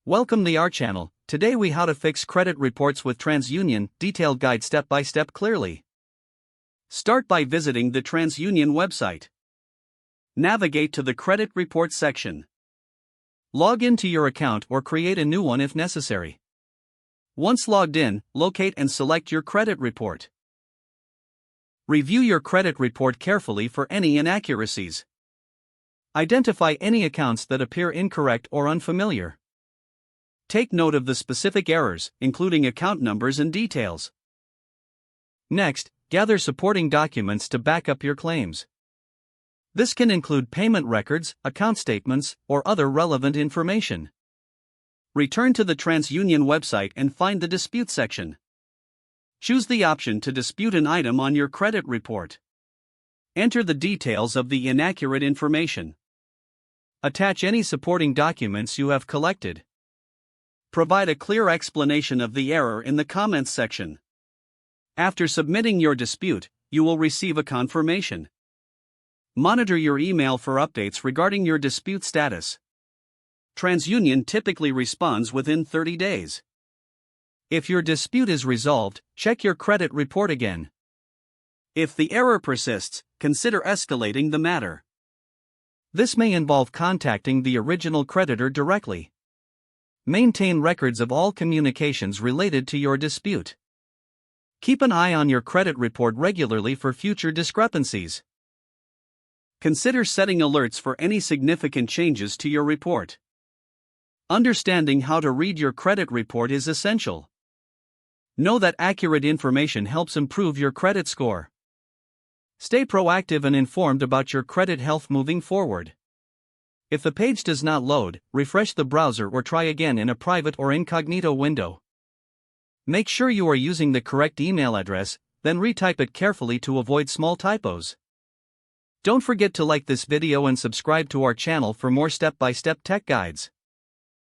Welcome to our channel. Today we how to fix credit reports with TransUnion, detailed guide step by step clearly. Start by visiting the TransUnion website. Navigate to the credit report section. Log into your account or create a new one if necessary. Once logged in, locate and select your credit report. Review your credit report carefully for any inaccuracies. Identify any accounts that appear incorrect or unfamiliar. Take note of the specific errors, including account numbers and details. Next, gather supporting documents to back up your claims. This can include payment records, account statements, or other relevant information. Return to the TransUnion website and find the dispute section. Choose the option to dispute an item on your credit report. Enter the details of the inaccurate information. Attach any supporting documents you have collected. Provide a clear explanation of the error in the comments section. After submitting your dispute, you will receive a confirmation. Monitor your email for updates regarding your dispute status. TransUnion typically responds within 30 days. If your dispute is resolved, check your credit report again. If the error persists, consider escalating the matter. This may involve contacting the original creditor directly. Maintain records of all communications related to your dispute. Keep an eye on your credit report regularly for future discrepancies. Consider setting alerts for any significant changes to your report. Understanding how to read your credit report is essential. Know that accurate information helps improve your credit score. Stay proactive and informed about your credit health moving forward. If the page does not load, refresh the browser or try again in a private or incognito window. Make sure you are using the correct email address, then retype it carefully to avoid small typos. Don't forget to like this video and subscribe to our channel for more step-by-step tech guides.